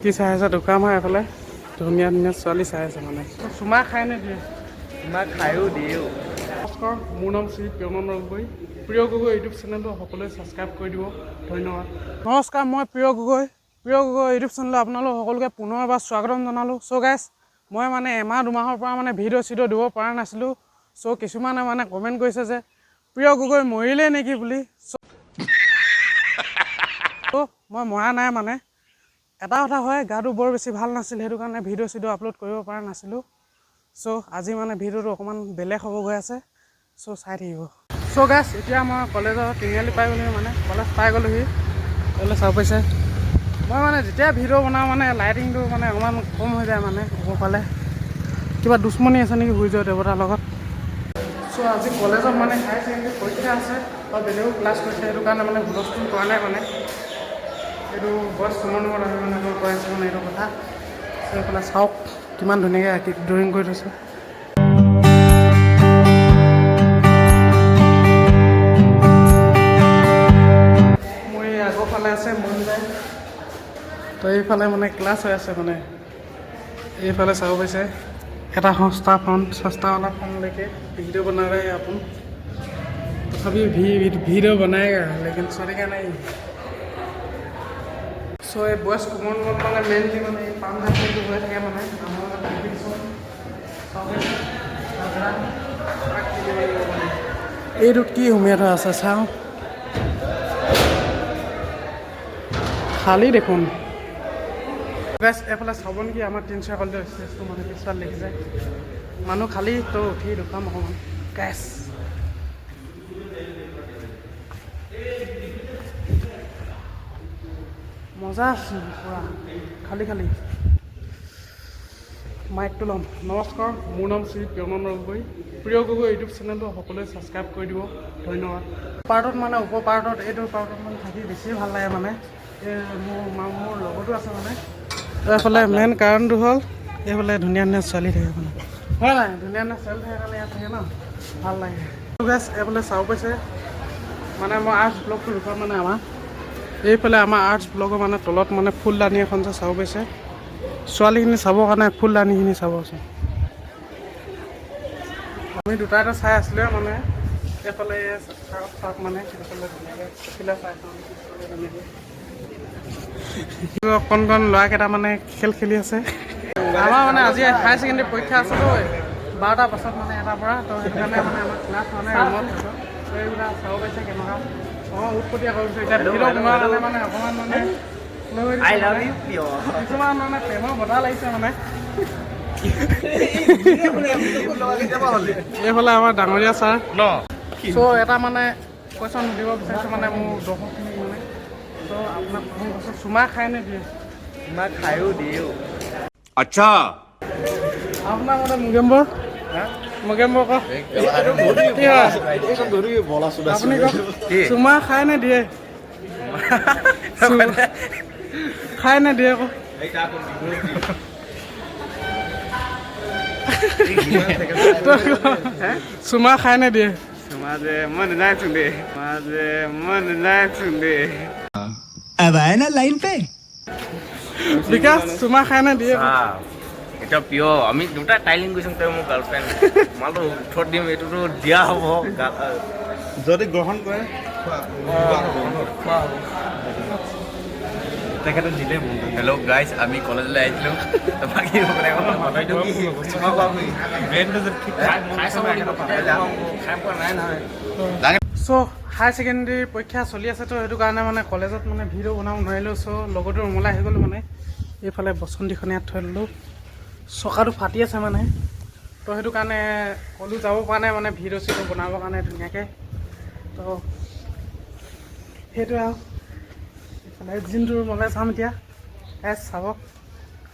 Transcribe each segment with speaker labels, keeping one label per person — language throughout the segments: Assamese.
Speaker 1: কি চাই আছে দোকান হয় এফালে ধুনীয়া ধুনীয়া ছোৱালী চাই আছে মানে চুমা খাই নে দিয়ে
Speaker 2: চুমা খায়ো দিয়েও।
Speaker 1: নমস্কাৰ, মোৰ নাম শ্ৰী প্ৰিয়মন গগৈ। প্ৰিয় গগৈ ইউটিউব চেনেলটো সকলোৱে ছাবস্ক্ৰাইব কৰি দিব, ধন্যবাদ। নমস্কাৰ, মই প্ৰিয় গগৈ ইউটিউব চেনেলত আপোনালোক সকলোকে পুনৰবাৰ স্বাগতম জনালোঁ। চ' গাইছ, মই মানে এমাহ দুমাহৰ পৰা মানে ভিডিঅ' দিব পৰা নাছিলোঁ। চ' কিছুমানে মানে কমেণ্ট কৰিছে যে প্ৰিয় গগৈ মৰিলে নেকি বুলি। চ' মই মৰা নাই মানে এটা কথা হয়, গাটো বৰ বেছি ভাল নাছিল, সেইটো কাৰণে ভিডিঅ' আপলোড কৰিব পৰা নাছিলোঁ। চ' আজি মানে ভিডিঅ'টো অকণমান বেলেগ হ'ব গৈ আছে, চ' চাই থাকিব। চ' গাইছ, এতিয়া মই কলেজৰ তিনিআলি পাই গ'লোহি, মানে কলেজ পাই গ'লোহি। কলেজ চাব পাইছে, মই মানে যেতিয়া ভিডিঅ' বনাওঁ মানে লাইটিংটো মানে অকণমান কম হৈ যায় মানে ওপৰফালে কিবা দুশ্মনী আছে নেকি সূৰ্য দেৱতাৰ লগত। চ' আজি কলেজত মানে হায়াৰ ছেকেণ্ডেৰী পৰীক্ষা আছে আৰু বেলেগো ক্লাছ কৰিছে, সেইটো কাৰণে মানে হুলস্থুল কৰা নাই মানে এইটো বয়স তোমাৰ লগত আহি মানে মই কৈ আছোঁ মানে এইটো কথা। এইফালে চাওক কিমান ধুনীয়াকৈ ড্ৰয়িং কৰি থৈছে। মোৰ এই আগৰফালে আছে মন যায়, তো এইফালে মানে ক্লাছ হৈ আছে মানে এইফালে চাব পাইছে এটা সংস্থা ফোনলৈকে ভিডিঅ' बना रहे हैं अपन, तो सभी वीडियो बनाएगा लेकिन चलेगा नहीं। চ' এই বয়স কমন মানে মেইনলি মানে এই পাম ধানটো হৈ থাকে মানে এইটোত কি সুমিয়াই থোৱা আছে চাওঁ, খালী দেখোন। এইফালে চাব নেকি আমাৰ তিনিচুকীয়া কলেজৰ ষ্টেজটো মানে পিছফাল দেখিছে মানুহ খালী, তো উঠি দেখুৱাম অকণমান গেছ। মজা আছে পুৰা খালী মাইকটো ল'ম। নমস্কাৰ, মোৰ নাম শ্ৰী প্ৰিয়মন গগৈ। প্ৰিয় গগৈ ইউটিউব চেনেলটো সকলোৱে ছাবস্ক্ৰাইব কৰি দিব, ধন্যবাদ। পাৰ্টত মানে ওপৰ পাৰ্টত এইটো পাৰ্টত মানে থাকি বেছি ভাল লাগে মানে মোৰ লগতো আছে মানে। এইফালে মেইন কাৰণটো হ'ল এইফালে ধুনীয়া ধুনীয়া ছোৱালী থাকে মানে, হয় নাই? ধুনীয়া ধুনীয়া ছোৱালী থাকে কাৰণে ইয়াত থাকে ন, ভাল লাগে। এইফালে চাব পাইছে মানে মই আৰ্টছ ব্লগটোৰ বিষয়ে মানে এইফালে আমাৰ আৰ্টছ ব্লগৰ মানে তলত মানে ফুলদানি এখন যে চাব পাইছে, ছোৱালীখিনি চাবৰ কাৰণে ফুলদানিখিনি চাবচোন। আমি দুটাইটো চাই আছিলোঁ মানে এইফালে চাওক মানে এইফালে ধুনীয়াকৈ কণ ল'ৰাকেইটা মানে খেল খেলি আছে। আমাৰ মানে আজি হায়াৰ ছেকেণ্ডেৰী পৰীক্ষা আছেতো 12টাৰ পাছত মানে এটাৰ পৰা, তো সেইটো কাৰণে মানে আমাৰ ক্লাছ মানে ৰুমত এইবিলাক চাব পাইছে কেনেকুৱা উৎপতীয়া কৰিছোঁ। এতিয়া ভিডিঅ' বনোৱাৰ কাৰণে মানে অকণমান মানে কিছুমান মানে প্ৰেমৰ বঁটা লাগিছে মানে। এইফালে আমাৰ ডাঙৰীয়া ছাৰ ন। চ' এটা মানে কুৱেশ্যন সুধিব বিচাৰিছোঁ মানে মোৰ দৰ্শকখিনিক মানে, ত' আপোনাক চুমা খাই নে দিয়ে?
Speaker 2: চুমা খায়ো দিয়েও।
Speaker 3: আচ্ছা
Speaker 1: আপোনাৰ মতে মুগেম্বৰ কওক কি হয় আপুনি কওক, চুমা খাই নে দিয়ে? খাই নে দিয়ে আকৌ? চুমা খাই নে দিয়ে?
Speaker 2: চুমা যে মই নাজানোঁ দে,
Speaker 3: अब आए ना लाइन पे।
Speaker 1: বিকাশ চুমা খাই নে দিয়ে?
Speaker 2: এটা প্ৰিয় আমি দুটা টাইলিং গৈছোঁ, তেওঁ মোৰ গাৰ্লফ্ৰেণ্ড মালটো উঠত দিম, এইটোতো দিয়া হ'ব
Speaker 4: যদি গ্ৰহণ কৰে
Speaker 2: খোৱা হ'ব। তেখেতে দিলে বন্ধু। হেল্ল' গাইজ, আমি কলেজলৈ আহিছিলোঁ।
Speaker 1: চ' হায়াৰ ছেকেণ্ডেৰী পৰীক্ষা চলি আছে, তো সেইটো কাৰণে মানে কলেজত মানে ভিডিঅ' বনাব নোৱাৰিলোঁ। চ' লগতো ৰুমলৈ আহি গ'লোঁ মানে এইফালে বসন্তীখন ইয়াত থৈ দিলোঁ, চকাটো ফাটি আছে মানে, তো সেইটো কাৰণে ক'লো যাব পৰা নাই মানে ভিডিঅ' বনাবৰ কাৰণে ধুনীয়াকৈ। তো সেইটোৱে আৰু এইফালে জিনটো ৰুমলৈ চাম এতিয়া। চাব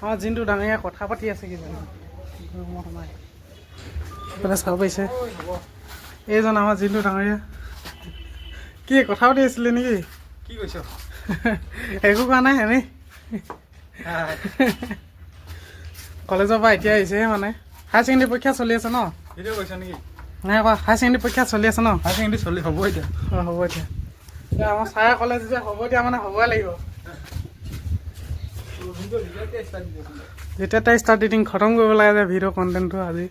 Speaker 1: আমাৰ জিনটো ডাঙৰীয়া কথা পাতি আছে কিজানি ৰুমত সোমাই, এইফালে চাব পাৰিছে এইজন আমাৰ জিনটো ডাঙৰীয়া। কি কথা পাতি আছিলে নেকি?
Speaker 4: কি কৈছ?
Speaker 1: একো কোৱা নাই এনেই। কলেজৰ পৰা এতিয়া আহিছেহে মানে। হায়াৰ ছেকেণ্ডেৰী পৰীক্ষা চলি আছে ন?
Speaker 4: ভিডিঅ' কৈছ নেকি?
Speaker 1: নাই কোৱা, হায়াৰ ছেকেণ্ডেৰী পৰীক্ষা চলি আছে ন?
Speaker 4: হায়াৰ ছেকেণ্ডেৰী হ'ব এতিয়া।
Speaker 1: হ'ব এতিয়া আমাৰ ছাৰে ক'লে যে হ'ব এতিয়া মানে হ'বই লাগিব। যেতিয়া তাই ষ্টাৰ্ট এডিটিং খতম কৰিব লাগে যে ভিডিঅ' কণ্টেণ্টটো আজি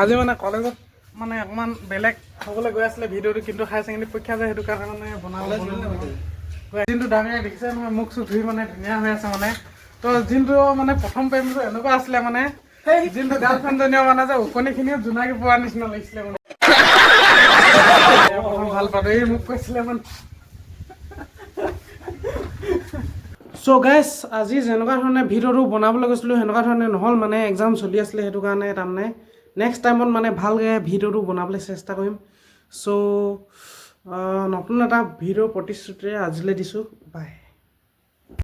Speaker 1: আজি মানে কলেজত মানে অকণমান বেলেগ হ'বলৈ গৈ আছিলে ভিডিঅ'টো, কিন্তু হায়াৰ ছেকেণ্ডেৰী পৰীক্ষা যায় সেইটো কাৰণে মানে বনাবলৈ দিনটো ডাঙৰ দেখিছে নহয়, মুখ চুখ ধুই মানে ধুনীয়া হৈ আছে মানে। তো যোনটো মানে প্ৰথম প্ৰেমটো এনেকুৱা আছিলে মানে, যোনটো গাৰ্লফ্ৰেণ্ডজনীও মানে যে ওকণিখিনিও জোনাকী পোৱাৰ নিচিনা লাগিছিলে মানে। প্ৰথম ভাল পালোঁ, এই মোক কৈছিলে মানে। চ' গাইজ আজি যেনেকুৱা ধৰণে ভিডিঅ'টো বনাবলৈ গৈছিলোঁ সেনেকুৱা ধৰণে নহ'ল মানে, এক্সাম চলি আছিলে সেইটো কাৰণে তাৰমানে নেক্সট টাইমত মানে ভালকৈ ভিডিঅ'টো বনাবলৈ চেষ্টা কৰিম। চ' নতুন এটা ভিডিঅ'ৰ প্ৰতিশ্ৰুতিৰে আজিলৈ দিছোঁ, বাই।